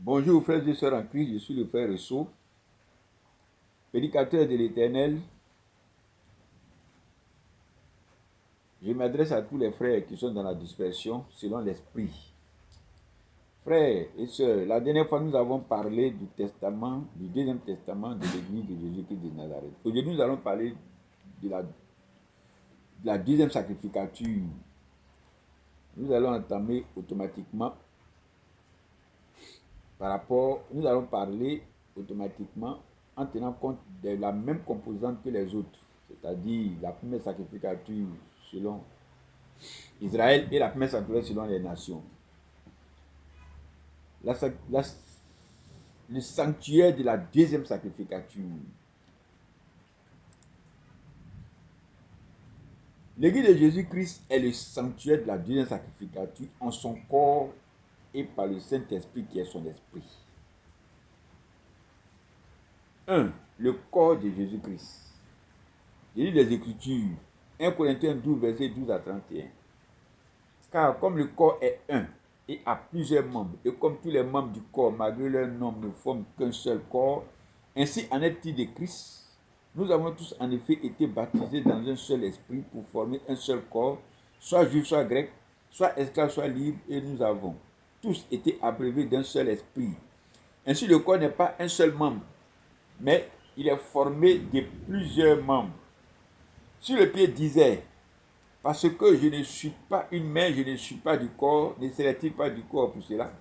Bonjour frères et sœurs en Christ, je suis le frère Rousseau, prédicateur de l'Éternel. Je m'adresse à tous les frères qui sont dans la dispersion selon l'Esprit. Frères et sœurs, la dernière fois nous avons parlé du testament, du deuxième testament de l'Église de Jésus-Christ de Nazareth. Aujourd'hui nous allons parler de la deuxième sacrificature. Nous allons entamer automatiquement nous allons parler automatiquement en tenant compte de la même composante que les autres, c'est-à-dire la première sacrificature selon Israël et la première sacrificature selon les nations. Le sanctuaire de la deuxième sacrificature. L'église de Jésus-Christ est le sanctuaire de la deuxième sacrificature en son corps et par le Saint-Esprit qui est son esprit. 1. Le corps de Jésus-Christ. Je lis les Écritures. 1 Corinthiens 12, verset 12 à 31. Car comme le corps est un et a plusieurs membres, et comme tous les membres du corps, malgré leur nombre, ne forment qu'un seul corps, ainsi en est-il de Christ. Nous avons tous en effet été baptisés dans un seul esprit pour former un seul corps, soit juif, soit grec, soit esclave, soit libre, et nous avons tous été abreuvés d'un seul esprit. Ainsi le corps n'est pas un seul membre, mais il est formé de plusieurs membres. Si le pied disait, parce que je ne suis pas une main, je ne suis pas du corps, ne serait-il pas du corps pour cela?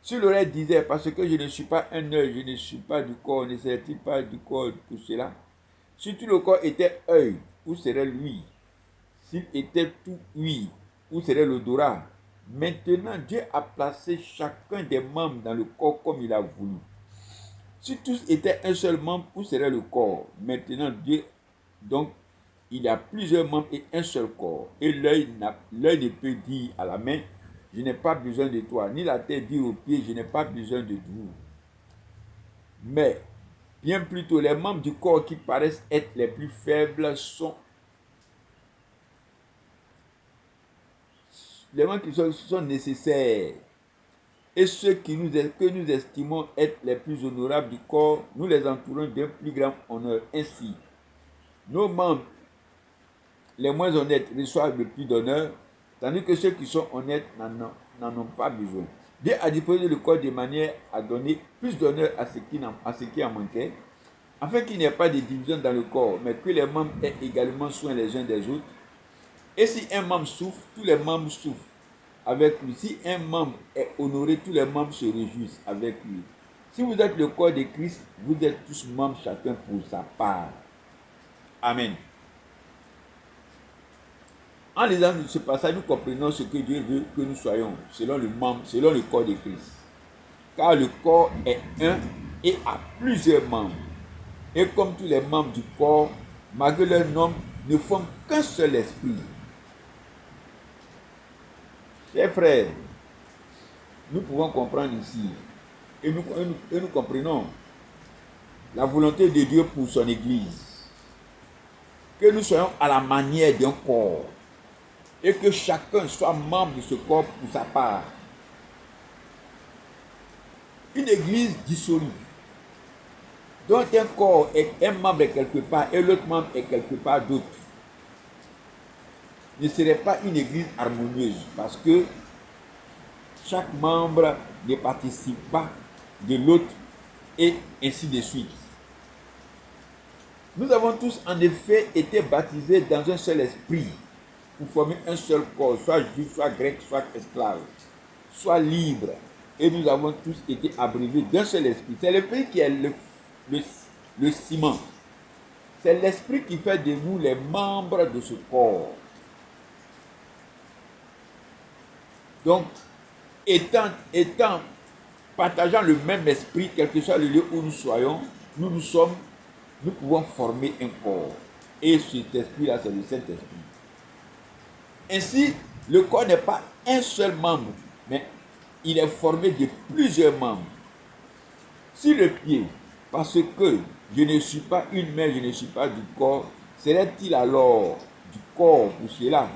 Si l'oreille disait, parce que je ne suis pas un œil, je ne suis pas du corps, ne serait-il pas du corps pour cela? Si tout le corps était œil, où serait l'ouïe? S'il était tout ouïe, où serait l'odorat? Maintenant, Dieu a placé chacun des membres dans le corps comme il a voulu. Si tous étaient un seul membre, où serait le corps? Maintenant, Dieu, donc, il y a plusieurs membres et un seul corps. Et l'œil ne peut dire à la main, je n'ai pas besoin de toi. Ni la tête dit aux pieds, je n'ai pas besoin de vous. Mais, bien plutôt, les membres du corps qui paraissent être les plus faibles sont les membres qui sont nécessaires. Et ceux que nous estimons être les plus honorables du corps, nous les entourons d'un plus grand honneur. Ainsi, nos membres les moins honnêtes reçoivent le plus d'honneur, tandis que ceux qui sont honnêtes n'en ont pas besoin. Dieu a disposé le corps de manière à donner plus d'honneur à ce qui en manquait, afin qu'il n'y ait pas de division dans le corps, mais que les membres aient également soin les uns des autres. Et si un membre souffre, tous les membres souffrent avec lui. Si un membre est honoré, tous les membres se réjouissent avec lui. Si vous êtes le corps de Christ, vous êtes tous membres, chacun pour sa part. Amen. En lisant ce passage, nous comprenons ce que Dieu veut que nous soyons, selon le corps de Christ. Car le corps est un et a plusieurs membres. Et comme tous les membres du corps, malgré leur nombre, ne forment qu'un seul esprit. Chers frères, nous pouvons comprendre ici, et nous comprenons la volonté de Dieu pour son Église. Que nous soyons à la manière d'un corps. Et que chacun soit membre de ce corps pour sa part. Une église dissolue, dont un corps est un membre est quelque part et l'autre membre est quelque part d'autre, ne serait pas une église harmonieuse, parce que chaque membre ne participe pas de l'autre et ainsi de suite. Nous avons tous en effet été baptisés dans un seul esprit pour former un seul corps, soit juif, soit grec, soit esclave, soit libre. Et nous avons tous été abreuvés d'un seul esprit. C'est l'esprit qui est le ciment. C'est l'esprit qui fait de nous les membres de ce corps. Donc, partageant le même esprit, quel que soit le lieu où nous soyons, nous pouvons former un corps. Et cet esprit-là, c'est le Saint-Esprit. Ainsi, le corps n'est pas un seul membre, mais il est formé de plusieurs membres. Si le pied, parce que je ne suis pas une main, je ne suis pas du corps, serait-il alors du corps pour cela?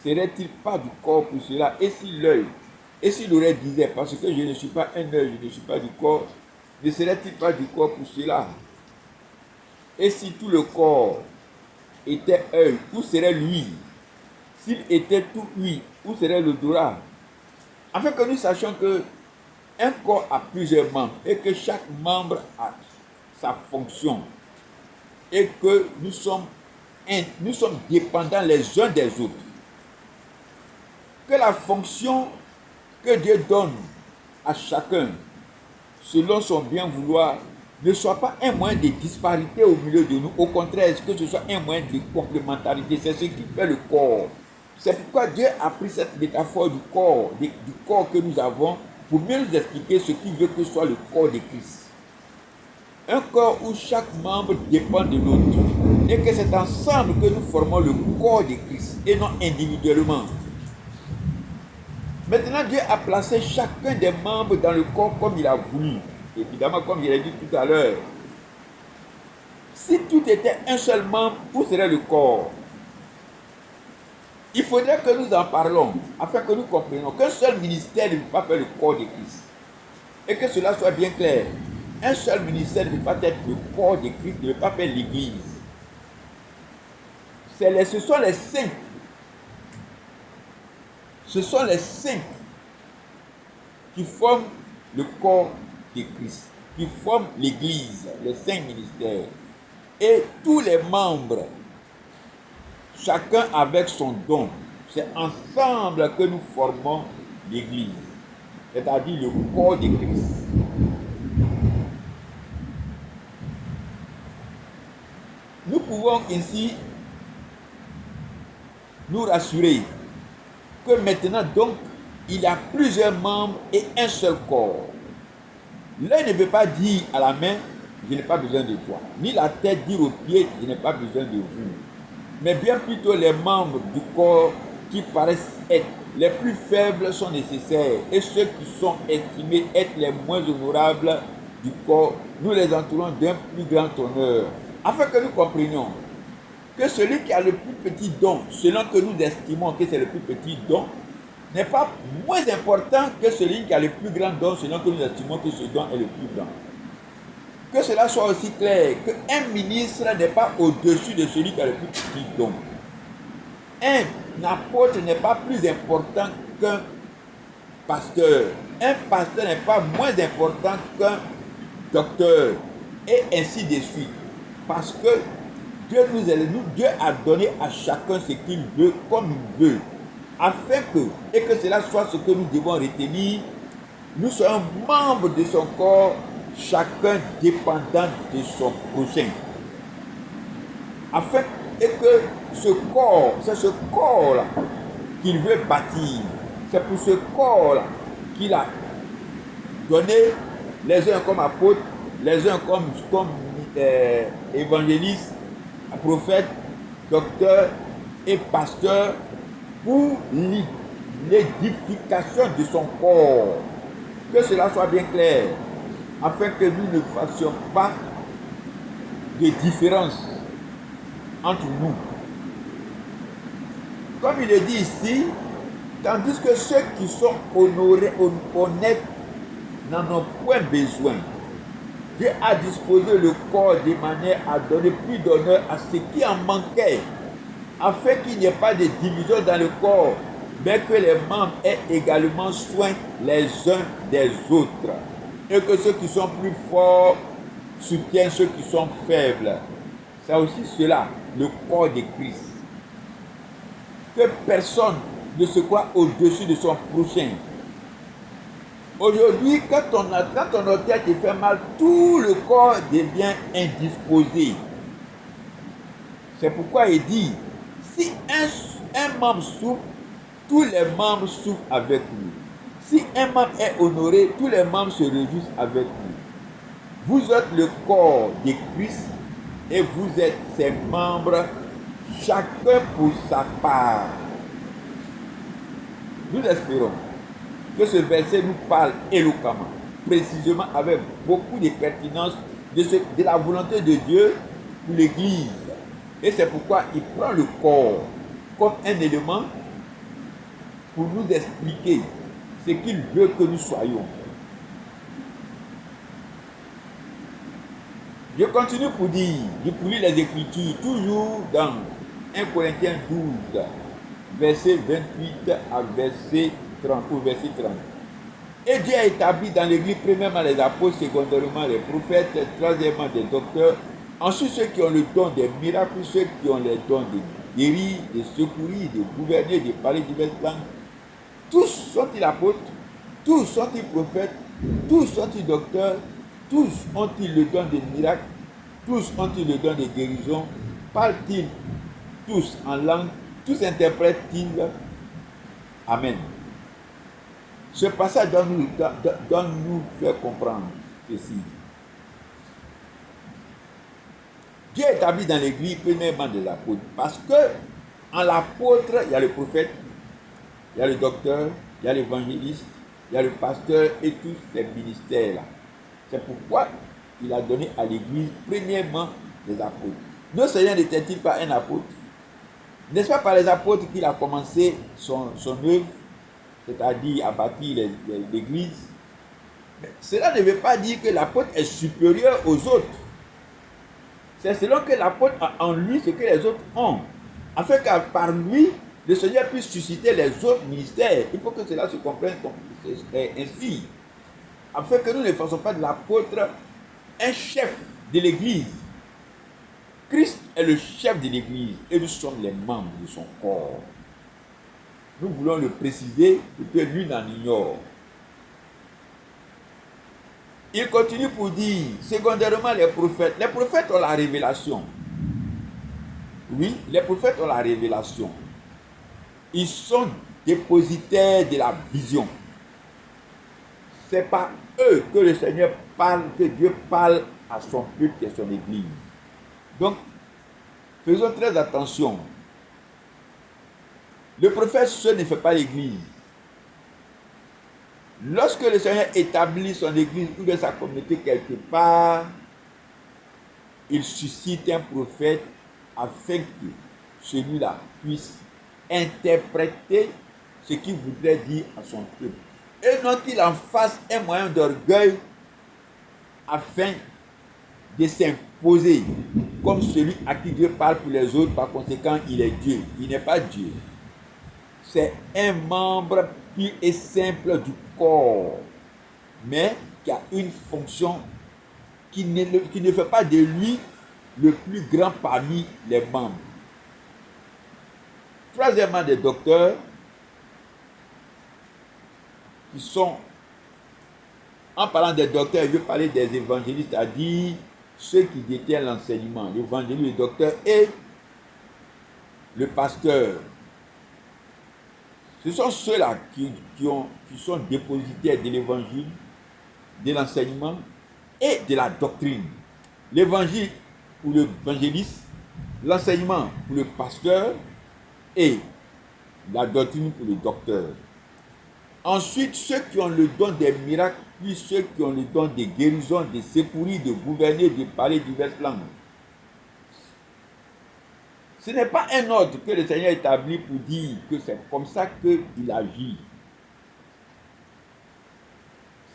Serait-il pas du corps pour cela? Et si l'œil, Et s'il aurait disait, parce que je ne suis pas un œil, je ne suis pas du corps, ne serait-il pas du corps pour cela? Et si tout le corps était œil, où serait l'huile? S'il était tout huile, où serait l'odorat? Afin que nous sachions que un corps a plusieurs membres et que chaque membre a sa fonction et que nous sommes dépendants les uns des autres. Que la fonction que Dieu donne à chacun selon son bien vouloir ne soit pas un moyen de disparité au milieu de nous. Au contraire, que ce soit un moyen de complémentarité. C'est ce qui fait le corps. C'est pourquoi Dieu a pris cette métaphore du corps que nous avons pour mieux nous expliquer ce qu'il veut que soit le corps de Christ. Un corps où chaque membre dépend de l'autre et que c'est ensemble que nous formons le corps de Christ et non individuellement. Maintenant, Dieu a placé chacun des membres dans le corps comme il a voulu. Évidemment, comme je l'ai dit tout à l'heure, si tout était un seul membre, où serait le corps? Il faudrait que nous en parlons, afin que nous comprenions qu'un seul ministère ne peut pas faire le corps de Christ. Et que cela soit bien clair. Un seul ministère ne peut pas être le corps de Christ, ne peut pas faire l'Église. Ce sont les saints. Ce sont les saints qui forment le corps de Christ, qui forment l'Église, les saints ministères. Et tous les membres, chacun avec son don, c'est ensemble que nous formons l'Église, c'est-à-dire le corps de Christ. Nous pouvons ainsi nous rassurer que maintenant donc il y a plusieurs membres et un seul corps. L'œil ne peut pas dire à la main, je n'ai pas besoin de toi, ni la tête dire aux pieds, je n'ai pas besoin de vous. Mais bien plutôt les membres du corps qui paraissent être les plus faibles sont nécessaires et ceux qui sont estimés être les moins honorables du corps, nous les entourons d'un plus grand honneur, afin que nous comprenions que celui qui a le plus petit don, selon que nous estimons que c'est le plus petit don, n'est pas moins important que celui qui a le plus grand don, selon que nous estimons que ce don est le plus grand. Que cela soit aussi clair, qu'un ministre n'est pas au-dessus de celui qui a le plus petit don. Un apôtre n'est pas plus important qu'un pasteur. Un pasteur n'est pas moins important qu'un docteur. Et ainsi de suite. Parce que Dieu a donné à chacun ce qu'il veut, comme il veut. Afin et que cela soit ce que nous devons retenir, nous soyons membres de son corps, chacun dépendant de son prochain. Afin que ce corps, c'est ce corps-là qu'il veut bâtir. C'est pour ce corps-là qu'il a donné les uns comme apôtres, les uns comme évangélistes, prophètes, docteurs et pasteurs pour l'édification de son corps. Que cela soit bien clair, afin que nous ne fassions pas de différence entre nous. Comme il est dit ici, tandis que ceux qui sont honorés, honnêtes, n'en ont point besoin. Dieu a disposé le corps de manière à donner plus d'honneur à ce qui en manquait, afin qu'il n'y ait pas de division dans le corps, mais que les membres aient également soin les uns des autres, et que ceux qui sont plus forts soutiennent ceux qui sont faibles. C'est aussi cela, le corps de Christ. Que personne ne se croit au-dessus de son prochain. Aujourd'hui, quand ton orteil te fait mal, tout le corps devient indisposé. C'est pourquoi il dit, si un membre souffre, tous les membres souffrent avec lui. Si un membre est honoré, tous les membres se réjouissent avec lui. Vous êtes le corps de Christ et vous êtes ses membres, chacun pour sa part. Nous espérons que ce verset nous parle éloquemment, précisément avec beaucoup de pertinence de la volonté de Dieu pour l'Église. Et c'est pourquoi il prend le corps comme un élément pour nous expliquer ce qu'il veut que nous soyons. Je continue pour dire, je lis les Écritures, toujours dans 1 Corinthiens 12, verset 28 à verset 30, ou verset 30. Et Dieu a établi dans l'Église, premièrement les apôtres, secondairement les prophètes, troisièmement des docteurs, ensuite ceux qui ont le don des miracles, ceux qui ont le don de guérir, de secourir, de gouverner, de parler diverses langues. Tous sont-ils apôtres, tous sont-ils prophètes, tous sont-ils docteurs, tous ont-ils le don des miracles, tous ont-ils le don de guérison, parlent-ils tous en langue, tous interprètent-ils. Amen. Ce passage doit nous faire comprendre ceci. Dieu établit dans l'Église premièrement des apôtres, parce que en l'apôtre, il y a le prophète, il y a le docteur, il y a l'évangéliste, il y a le pasteur et tous ces ministères-là. C'est pourquoi il a donné à l'Église premièrement des apôtres. Notre Seigneur n'était-il pas un apôtre? N'est-ce pas par les apôtres qu'il a commencé son œuvre, c'est-à-dire à bâtir l'Église? Cela ne veut pas dire que l'apôtre est supérieur aux autres. C'est selon que l'apôtre a en lui ce que les autres ont, afin que par lui, le Seigneur puisse susciter les autres ministères. Il faut que cela se comprenne ainsi, afin que nous ne fassions pas de l'apôtre un chef de l'Église. Christ est le chef de l'Église et nous sommes les membres de son corps. Nous voulons le préciser pour que lui n'en ignore. Il continue pour dire, secondairement les prophètes. Les prophètes ont la révélation. Oui, les prophètes ont la révélation. Ils sont dépositaires de la vision. C'est par eux que le Seigneur parle, que Dieu parle à son peuple et à son Église. Donc, faisons très attention. Le prophète seul ne fait pas l'Église. Lorsque le Seigneur établit son Église ou de sa communauté quelque part, il suscite un prophète afin que celui-là puisse interpréter ce qu'il voudrait dire à son peuple. Et non qu'il en fasse un moyen d'orgueil afin de s'imposer comme celui à qui Dieu parle pour les autres, par conséquent il est Dieu. Il n'est pas Dieu. C'est un membre pur et simple du corps, mais qui a une fonction qui ne fait pas de lui le plus grand parmi les membres. Troisièmement, des docteurs qui sont, en parlant des docteurs, je veux parler des évangélistes, c'est-à-dire ceux qui détiennent l'enseignement, l'évangéliste, le docteur et le pasteur. Ce sont ceux-là qui sont dépositaires de l'évangile, de l'enseignement et de la doctrine. L'évangile pour l'évangéliste, l'enseignement pour le pasteur et la doctrine pour le docteur. Ensuite, ceux qui ont le don des miracles, puis ceux qui ont le don de guérison, de secourir, de gouverner, de parler diverses langues. Ce n'est pas un ordre que le Seigneur établit pour dire que c'est comme ça qu'il agit.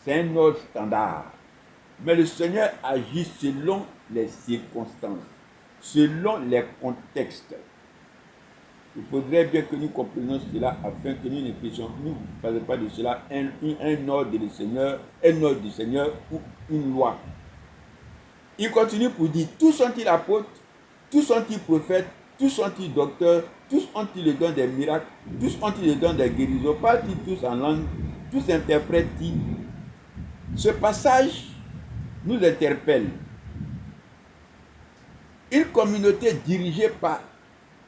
C'est un ordre standard. Mais le Seigneur agit selon les circonstances, selon les contextes. Il faudrait bien que nous comprenions cela afin que nous ne fassions pas de cela un ordre du Seigneur, ou une loi. Il continue pour dire, tous sont-ils apôtres, tous sont-ils prophètes, tous sont-ils docteurs, tous ont-ils le don des miracles, tous ont-ils le don des guérisons, parlent-ils tous en langue, tous interprètent-ils. Ce passage nous interpelle. Une communauté dirigée par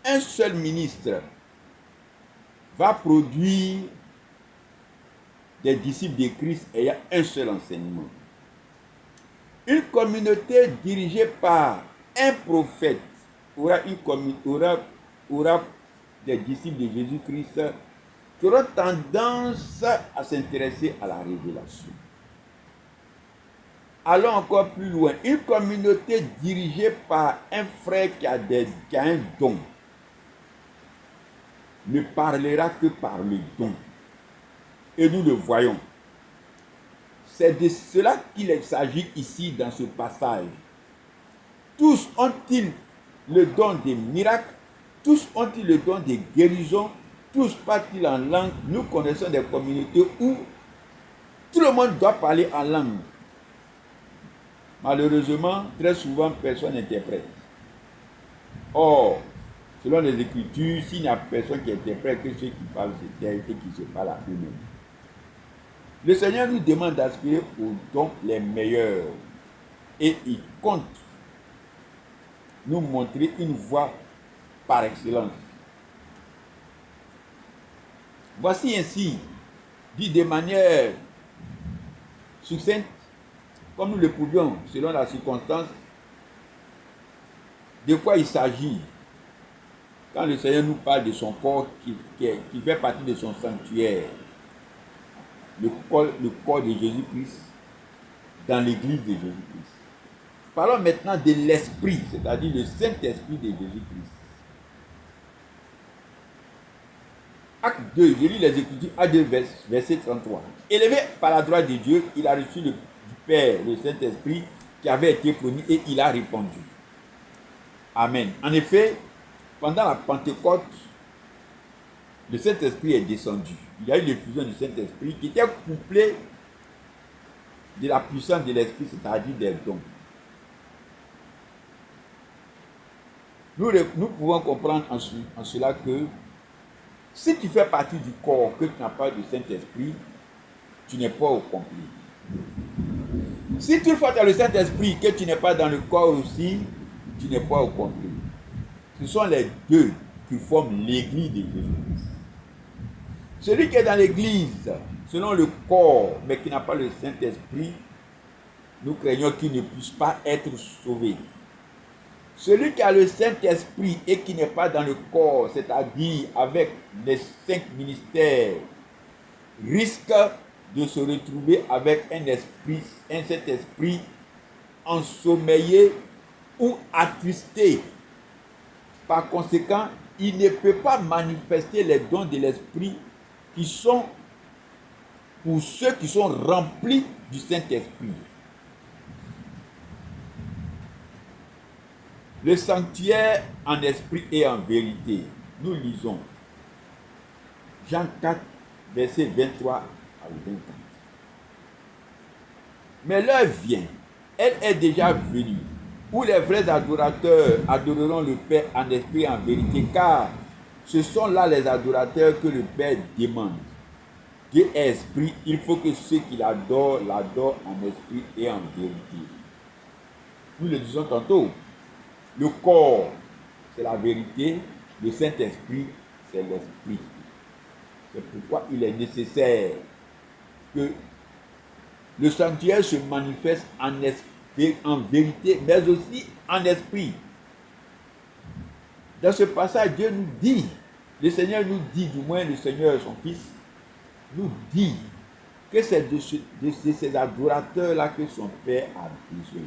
un seul ministre va produire des disciples de Christ ayant un seul enseignement. Une communauté dirigée par un prophète aura des disciples de Jésus-Christ qui auront tendance à s'intéresser à la révélation. Allons encore plus loin. Une communauté dirigée par un frère qui a un don ne parlera que par le don. et nous le voyons. C'est de cela qu'il s'agit ici dans ce passage. Tous ont-ils le don des miracles, tous ont-ils le don des guérisons, tous parlent-ils en langue. Nous connaissons des communautés où tout le monde doit parler en langue. Malheureusement, très souvent, personne n'interprète. Or, selon les Écritures, s'il n'y a personne qui interprète, que ceux qui parlent c'est et qui se parlent à eux-mêmes. Le Seigneur nous demande d'aspirer aux dons les meilleurs et il compte nous montrer une voie par excellence. Voici ainsi, dit de manière succincte, comme nous le pouvions, selon la circonstance, de quoi il s'agit quand le Seigneur nous parle de son corps qui fait partie de son sanctuaire, le corps de Jésus-Christ dans l'église de Jésus-Christ. Parlons maintenant de l'Esprit, c'est-à-dire le Saint-Esprit de Jésus-Christ. Acte 2, je lis les Écritures, Acte 2, verset 33. Élevé par la droite de Dieu, il a reçu du Père le Saint-Esprit qui avait été promis et il a répondu. Amen. En effet, pendant la Pentecôte, le Saint-Esprit est descendu. Il y a eu l'effusion du Saint-Esprit qui était couplée de la puissance de l'Esprit, c'est-à-dire des dons. Nous pouvons comprendre en cela que si tu fais partie du corps, que tu n'as pas de Saint-Esprit, tu n'es pas au complet. Si toutefois tu as le Saint-Esprit, que tu n'es pas dans le corps aussi, tu n'es pas au complet. Ce sont les deux qui forment l'église de Jésus-Christ. Celui qui est dans l'église, selon le corps, mais qui n'a pas le Saint-Esprit, nous craignons qu'il ne puisse pas être sauvé. Celui qui a le Saint-Esprit et qui n'est pas dans le corps, c'est-à-dire avec les 5 ministères, risque de se retrouver avec un Saint-Esprit ensommeillé ou attristé. Par conséquent, il ne peut pas manifester les dons de l'Esprit qui sont pour ceux qui sont remplis du Saint-Esprit. Le sanctuaire en esprit et en vérité. Nous lisons Jean 4, versets 23 à 24. Mais l'heure vient, elle est déjà venue, où les vrais adorateurs adoreront le Père en esprit et en vérité, car ce sont là les adorateurs que le Père demande. Dieu est esprit, il faut que ceux qui l'adorent en esprit et en vérité. Nous le disons tantôt. Le corps, c'est la vérité. Le Saint-Esprit, c'est l'esprit. C'est pourquoi il est nécessaire que le sanctuaire se manifeste en esprit, en vérité, mais aussi en esprit. Dans ce passage, Dieu nous dit, le Seigneur nous dit, du moins le Seigneur, son Fils, nous dit que c'est de ces adorateurs-là que son Père a besoin.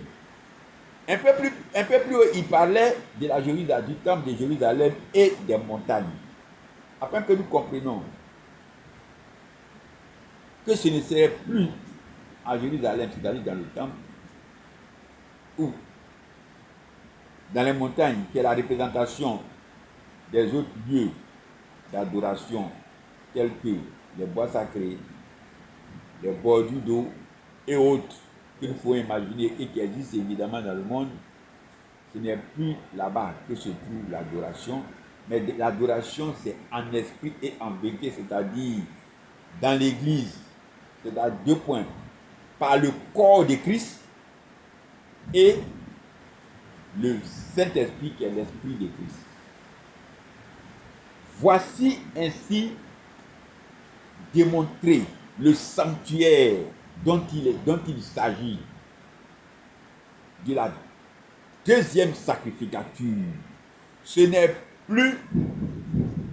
Un peu plus haut, il parlait de la Jérusalem, du temple de Jérusalem et des montagnes. Afin que nous comprenions que ce ne serait plus à Jérusalem, c'est-à-dire dans le temple, ou dans les montagnes, qui est la représentation des autres lieux d'adoration, tels que les bois sacrés, les bordures d'eau et autres, qu'il faut imaginer et qui existe évidemment dans le monde. Ce n'est plus là-bas que se trouve l'adoration, mais l'adoration c'est en esprit et en vérité, c'est-à-dire dans l'église, c'est à 2 points, par le corps de Christ et le Saint-Esprit qui est l'Esprit de Christ. Voici ainsi démontré le sanctuaire dont il s'agit de la deuxième sacrificature. Ce n'est plus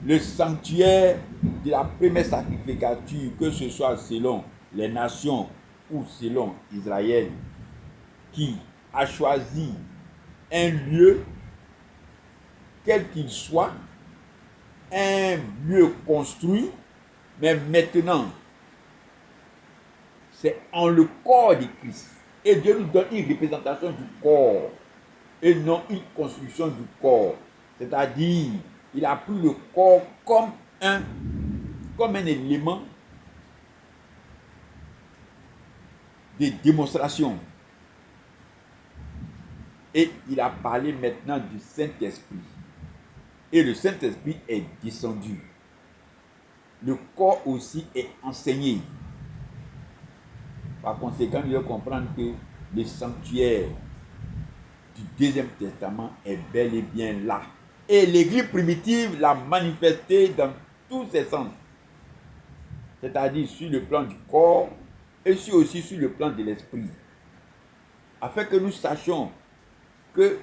le sanctuaire de la première sacrificature, que ce soit selon les nations ou selon Israël, qui a choisi un lieu, quel qu'il soit, un lieu construit, mais maintenant, c'est en le corps de Christ. Et Dieu nous donne une représentation du corps et non une construction du corps. C'est-à-dire, il a pris le corps comme un élément de démonstration. Et il a parlé maintenant du Saint-Esprit. Et le Saint-Esprit est descendu. Le corps aussi est enseigné. Par conséquent, nous devons comprendre que le sanctuaire du Deuxième Testament est bel et bien là. Et l'Église primitive l'a manifesté dans tous ses sens. C'est-à-dire sur le plan du corps et aussi sur le plan de l'esprit. Afin que nous sachions que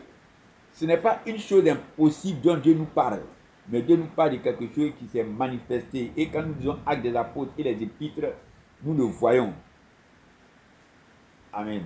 ce n'est pas une chose impossible dont Dieu nous parle, mais Dieu nous parle de quelque chose qui s'est manifesté. Et quand nous disons Actes des Apôtres et les Épîtres, nous le voyons. Amen.